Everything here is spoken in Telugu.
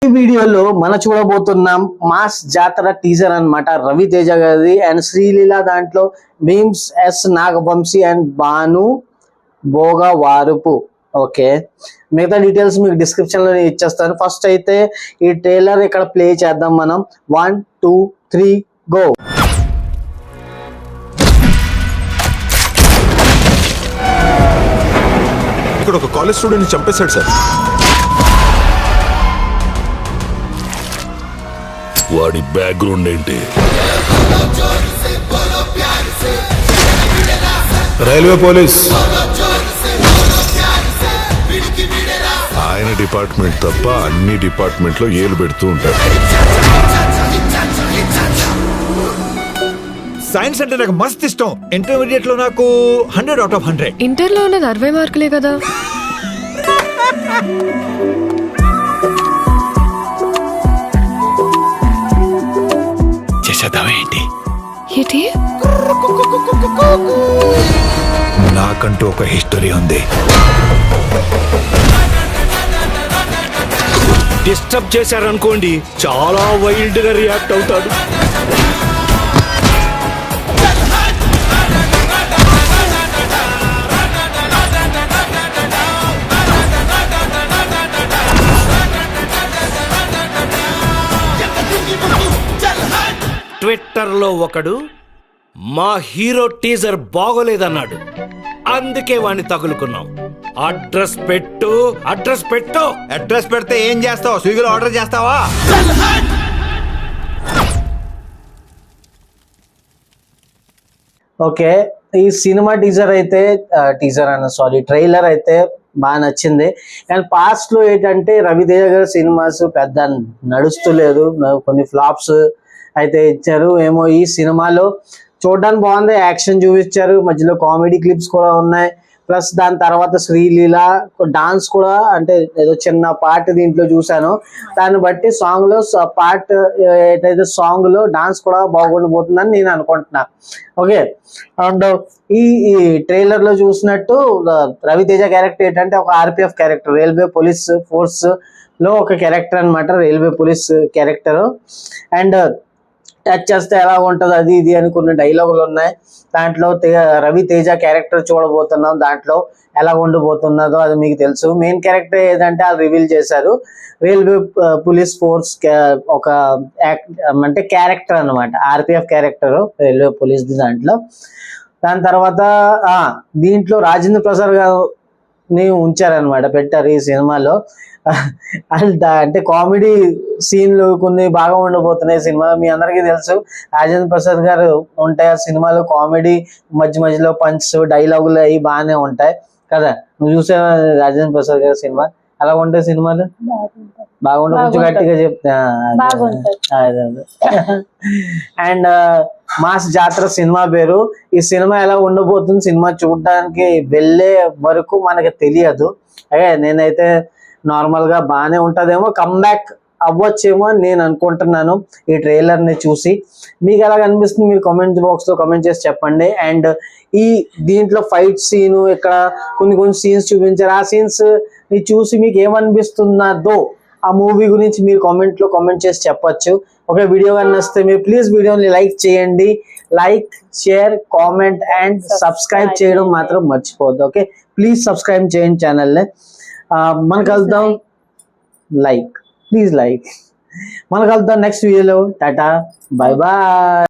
ఈ వీడియోలో మన చూడబోతున్నాం మాస్ జాతర టీజర్ అన్నమాట. రవితేజ గారిది అండ్ శ్రీలీల దాంట్లో memes S Nagavamsi and Bhanu Bhogavarapu. Okay, మిగతా డీటెయిల్స్ మీకు డిస్క్రిప్షన్ లో ఇచ్చేస్తాను. ఫస్ట్ అయితే ఈ ట్రైలర్ ఇక్కడ ప్లే చేద్దాం మనం. 1 2 3 గో. ఇక్కడ ఒక కాలేజ్ స్టూడెంట్ చంపేశాడు సార్. వాడి బ్యాక్గ్రౌండ్ ఏంటి? Railway police. ఆయన డిపార్ట్మెంట్ తప్ప అన్ని డిపార్ట్మెంట్ లో ఏలు పెడుతూ ఉంటారు. సైన్స్ అంటే నాకు మస్త్ ఇష్టం. ఇంటర్మీడియట్ లో నాకు 100 out of 100. ఇంటర్ లో ఉన్నది 60 మార్కులే కదా. చేసేద్దామా ఏంటి? ఏంటి? నాకంటూ ఒక హిస్టరీ ఉంది. డిస్టర్బ్ చేశారనుకోండి, చాలా వైల్డ్ గా రియాక్ట్ అవుతాడు. ట్విట్టర్ లో ఒకడు మా హీరో టీజర్ బాగోలేదన్నాడు, అందుకే వాణ్ణి తగులుకున్నాం. అడ్రస్ పెట్టు, అడ్రస్ పెట్టు. అడ్రస్ పెడితే ఏం చేస్తావు? స్విగ్గీలో ఆర్డర్ చేస్తావా? ఓకే, ఈ సినిమా ట్రైలర్ అయితే బాగా నచ్చింది. అండ్ పాస్ట్ లో ఏంటంటే రవితేజ గారి సినిమాస్ పెద్ద నడుస్తలేదు, కొన్ని ఫ్లాప్స్ అయితే ఇచ్చారు. ఏమో ఈ సినిమాలో చూడడానికి బాగుంది, యాక్షన్ చూపించారు, మధ్యలో కామెడీ క్లిప్స్ కూడా ఉన్నాయి. ప్లస్ దాని తర్వాత శ్రీలీల డాన్స్ కూడా, అంటే ఏదో చిన్న పార్ట్ దీంట్లో చూసాను. దాన్ని బట్టి సాంగ్ లో పార్ట్ ఏదైతే సాంగ్ లో డాన్స్ కూడా బాగుండిపోతుందని నేను అనుకుంటున్నా. ఓకే, అండ్ ఈ ట్రైలర్ లో చూసినట్టు రవితేజ క్యారెక్టర్ ఏంటంటే ఒక RPF character, railway police force లో ఒక క్యారెక్టర్ అనమాట, railway police character. And touch చేస్తే ఎలా ఉంటుంది అది ఇది అని కొన్ని డైలాగులు ఉన్నాయి. దాంట్లో రవితేజ క్యారెక్టర్ చూడబోతున్నాం, దాంట్లో ఎలా ఉండిపోతున్నదో అది మీకు తెలుసు. మెయిన్ క్యారెక్టర్ ఏదంటే వాళ్ళు రివీల్ చేశారు, రైల్వే పోలీస్ ఫోర్స్ ఒక అంటే క్యారెక్టర్ అనమాట, ఆర్పిఎఫ్ క్యారెక్టర్ రైల్వే పోలీస్ దాంట్లో. దాని తర్వాత దీంట్లో రాజేంద్ర ప్రసాద్ గారిని ఉంచారనమాట, పెట్టారు ఈ సినిమాలో. అంటే కామెడీ సీన్లు కొన్ని బాగా ఉండబోతున్నాయి సినిమా. మీ అందరికీ తెలుసు రాజేంద్ర ప్రసాద్ గారు ఉంటాయి ఆ సినిమాలో, కామెడీ మధ్యలో పంచ్ డైలాగులు అవి బాగానే ఉంటాయి కదా. నువ్వు చూసే రాజేంద్ర ప్రసాద్ గారి సినిమా ఎలా ఉంటాయి సినిమాలు? బాగుంటాయి, కొంచెం గట్టిగా చెప్తా. అండ్ మాస్ జాతర సినిమా పేరు. ఈ సినిమా ఎలా ఉండబోతుంది, సినిమా చూడడానికి వెళ్ళే వరకు మనకి తెలియదు. నేనైతే నార్మల్ గా బాగానే ఉంటదేమో, కమ్బ్యాక్ అవ్వచ్చేమో అని నేను అనుకుంటున్నాను ఈ ట్రైలర్ ని చూసి. మీకు ఎలా అనిపిస్తుంది మీరు కామెంట్ బాక్స్ లో కామెంట్ చేసి చెప్పండి. అండ్ ఈ దీంట్లో ఫైట్ సీన్ ఇక్కడ కొన్ని సీన్స్ చూపించారు, ఆ సీన్స్ ని చూసి మీకు ఏమనిపిస్తున్నదో ఆ మూవీ గురించి మీరు కామెంట్ చేసి చెప్పొచ్చు. ఒక వీడియో కానీ నచ్చితే మీరు ప్లీజ్ వీడియోని లైక్ చేయండి. Like, share, comment and subscribe చేయడం మాత్రం మర్చిపోవద్దు. ఓకే, ప్లీజ్ సబ్స్క్రైబ్ చేయండి ఛానల్ని. మనం కలుద్దాం, ప్లీజ్ లైక్. మనం కలుద్దాం నెక్స్ట్ వీడియోలో. Tata, bye bye.